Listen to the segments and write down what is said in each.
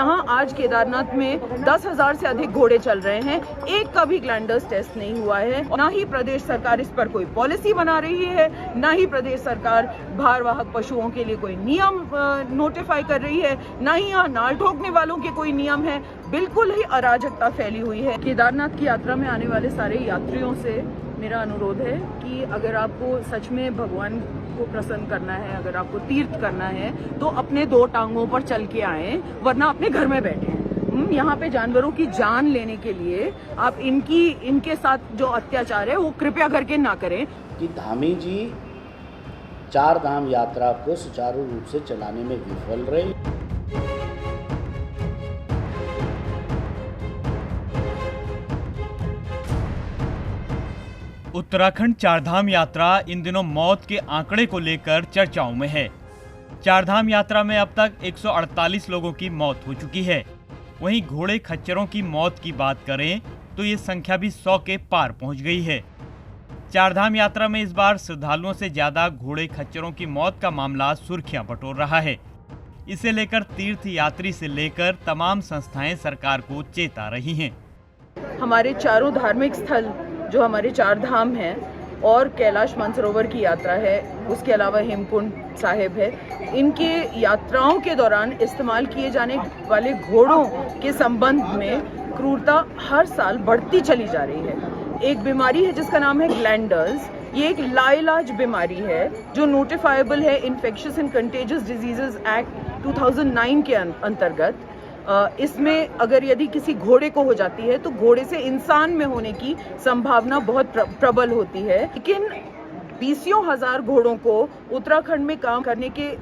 यहाँ आज केदारनाथ में 10,000 से अधिक घोड़े चल रहे हैं। एक का भी ग्लैंडर्स टेस्ट नहीं हुआ है। ना ही प्रदेश सरकार इस पर कोई पॉलिसी बना रही है, ना ही प्रदेश सरकार भारवाहक पशुओं के लिए कोई नियम नोटिफाई कर रही है, ना ही यहाँ नाल ठोकने वालों के कोई नियम है। बिल्कुल ही अराजकता फैली हुई है। केदारनाथ की यात्रा में आने वाले सारे यात्रियों से मेरा अनुरोध है कि अगर आपको सच में भगवान को प्रसन्न करना है, अगर आपको तीर्थ करना है, तो अपने दो टांगों पर चल के आएं, वरना अपने घर में बैठें। यहाँ पे जानवरों की जान लेने के लिए आप इनके साथ जो अत्याचार है वो कृपया करके ना करें। कि धामी जी 4 धाम यात्रा को सुचारू रूप से चलाने में विफल रहे। उत्तराखंड चारधाम यात्रा इन दिनों मौत के आंकड़े को लेकर चर्चाओं में है। चारधाम यात्रा में अब तक 148 लोगों की मौत हो चुकी है। वहीं घोड़े खच्चरों की मौत की बात करें तो ये संख्या भी 100 के पार पहुंच गई है। चारधाम यात्रा में इस बार श्रद्धालुओं से ज्यादा घोड़े खच्चरों की मौत का मामला सुर्खियां बटोर रहा है। इसे लेकर तीर्थ यात्री से लेकर तमाम संस्थाएं सरकार को चेता रही हैं। हमारे चारों धार्मिक स्थल जो हमारे 4 धाम हैं और कैलाश मानसरोवर की यात्रा है, उसके अलावा हेमकुंड साहिब है, इनके यात्राओं के दौरान इस्तेमाल किए जाने वाले घोड़ों के संबंध में क्रूरता हर साल बढ़ती चली जा रही है। एक बीमारी है जिसका नाम है ग्लैंडर्स। ये एक लाइलाज बीमारी है जो नोटिफाइबल है infectious and contagious diseases act 2009 के अंतर्गत। इसमें अगर यदि किसी घोड़े को हो जाती है तो घोड़े से इंसान में होने की संभावना बहुत प्रबल होती है। लेकिन 20,000 घोड़ों को उत्तराखंड में काम करने के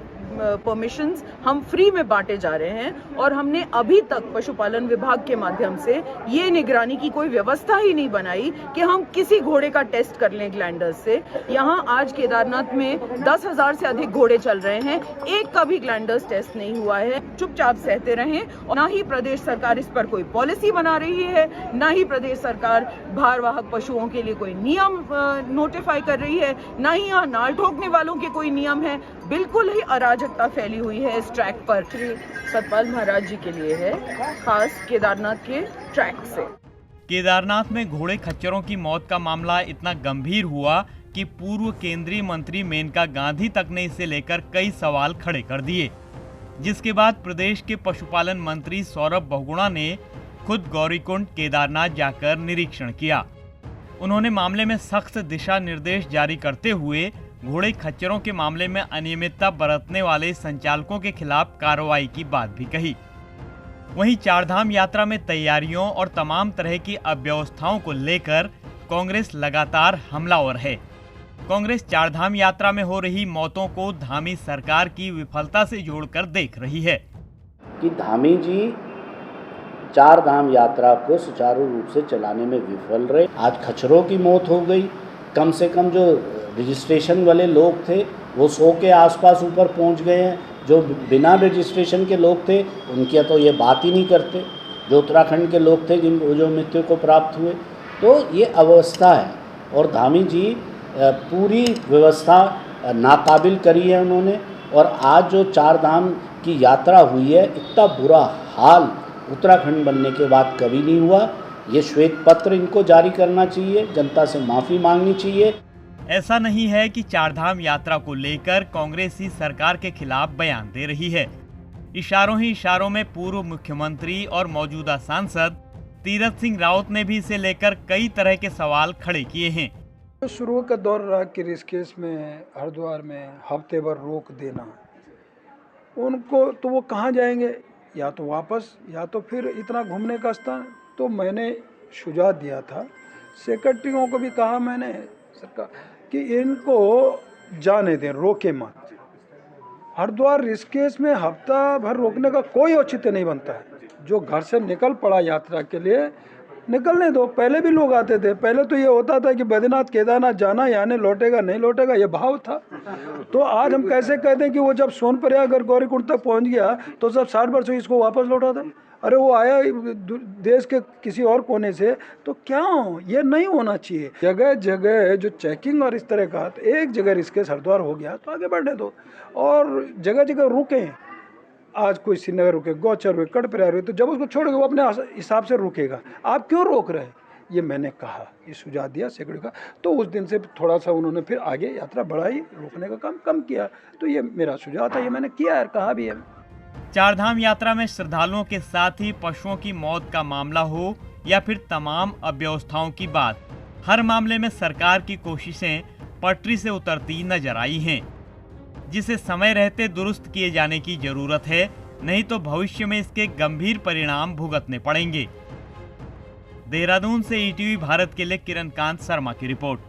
परमिशंस हम फ्री में बांटे जा रहे हैं और हमने अभी तक पशुपालन विभाग के माध्यम से ये निगरानी की कोई व्यवस्था ही नहीं बनाई कि हम किसी घोड़े का टेस्ट कर लें ग्लैंडर्स से। यहाँ आज केदारनाथ में 10,000 से अधिक घोड़े चल रहे हैं। एक का भी ग्लैंडर्स टेस्ट नहीं हुआ है। चुपचाप सहते रहें और ना ही प्रदेश सरकार इस पर कोई पॉलिसी बना रही है, ना ही प्रदेश सरकार भारवाहक पशुओं के लिए कोई नियम नोटिफाई कर रही है, ना ही यहाँ नाल ठोकने वालों के कोई नियम है। बिल्कुल ही अराजकता फैली हुई है इस ट्रैक पर। श्री सतपाल महाराज जी के लिए है, खास केदारनाथ के ट्रैक से। केदारनाथ में घोड़े खच्चरों की मौत का मामला इतना गंभीर हुआ कि पूर्व केंद्रीय मंत्री मेनका गांधी तक ने इसे लेकर कई सवाल खड़े कर दिए, जिसके बाद प्रदेश के पशुपालन मंत्री सौरभ बहुगुणा ने खुद गौरीकुंड केदारनाथ जाकर निरीक्षण किया। उन्होंने मामले में सख्त दिशा निर्देश जारी करते हुए घोड़े खच्चरों के मामले में अनियमितता बरतने वाले संचालकों के खिलाफ कार्रवाई की बात भी कही। वहीं चारधाम यात्रा में तैयारियों और तमाम तरह की अव्यवस्थाओं को लेकर कांग्रेस लगातार हमलावर है। कांग्रेस चारधाम यात्रा में हो रही मौतों को धामी सरकार की विफलता से जोड़कर देख रही है कि धामी जी 4 धाम यात्रा को सुचारू रूप से चलाने में विफल रहे। आज खच्चरों की मौत हो गई। कम से कम जो रजिस्ट्रेशन वाले लोग थे वो 100 के आसपास ऊपर पहुंच गए हैं। जो बिना रजिस्ट्रेशन के लोग थे उनकी तो ये बात ही नहीं करते। जो उत्तराखंड के लोग थे जो मृत्यु को प्राप्त हुए, तो ये अवस्था है। और धामी जी पूरी व्यवस्था नाकाबिल करी है उन्होंने। और आज जो 4 धाम की यात्रा हुई है, इतना बुरा हाल उत्तराखंड बनने के बाद कभी नहीं हुआ। ये श्वेत पत्र इनको जारी करना चाहिए, जनता से माफ़ी मांगनी चाहिए। ऐसा नहीं है कि चारधाम यात्रा को लेकर कांग्रेस ही सरकार के खिलाफ बयान दे रही है। इशारों ही इशारों में पूर्व मुख्यमंत्री और मौजूदा सांसद तीरथ सिंह रावत ने भी इसे लेकर कई तरह के सवाल खड़े किए हैं। तो शुरू का दौर रहा कि ऋषिकेश में, हरिद्वार में हफ्ते भर रोक देना उनको, तो वो कहाँ जाएंगे? या तो वापस, या तो फिर इतना घूमने का स्थान। तो मैंने सुझाव दिया था, सेक्रेटरियों को भी कहा मैंने सरकार कि इनको जाने दें, रोके मत। हरिद्वार ऋषिकेश में हफ्ता भर रोकने का कोई औचित्य नहीं बनता है। जो घर से निकल पड़ा यात्रा के लिए, निकलने दो। पहले भी लोग आते थे। पहले तो ये होता था कि बद्रीनाथ केदारनाथ जाना, यानी लौटेगा नहीं लौटेगा, ये भाव था। तो आज हम कैसे कहते हैं कि वो जब सोनप्रयाग और गौरीकुंड तक पहुंच गया तो सब 60 वर्ष इसको वापस लौटा दें? अरे वो आया देश के किसी और कोने से, तो क्या ये नहीं होना चाहिए। जगह जगह जो चेकिंग और इस तरह का, तो एक जगह ऋषिकेश हरिद्वार हो गया तो आगे बढ़ने दो, और जगह जगह रुकें। आज कोई श्रीनगर रुके, गौचर रुके, कटपरा रुके, तो जब उसको छोड़ोगे वो अपने हिसाब से रुकेगा। आप क्यों रोक रहे हैं? ये मैंने कहा, ये सुझाव दिया सेक्रेटरी का। तो उस दिन से थोड़ा सा उन्होंने फिर आगे यात्रा बढ़ाई, रोकने का काम कम किया। तो ये मेरा सुझाव था, ये मैंने किया है, कहा भी है। चारधाम यात्रा में श्रद्धालुओं के साथ ही पशुओं की मौत का मामला हो या फिर तमाम अव्यवस्थाओं की बात, हर मामले में सरकार की कोशिशें पटरी से उतरती नजर आई हैं, जिसे समय रहते दुरुस्त किए जाने की जरूरत है, नहीं तो भविष्य में इसके गंभीर परिणाम भुगतने पड़ेंगे। देहरादून से ईटीवी भारत के लिए किरण कांत शर्मा की रिपोर्ट।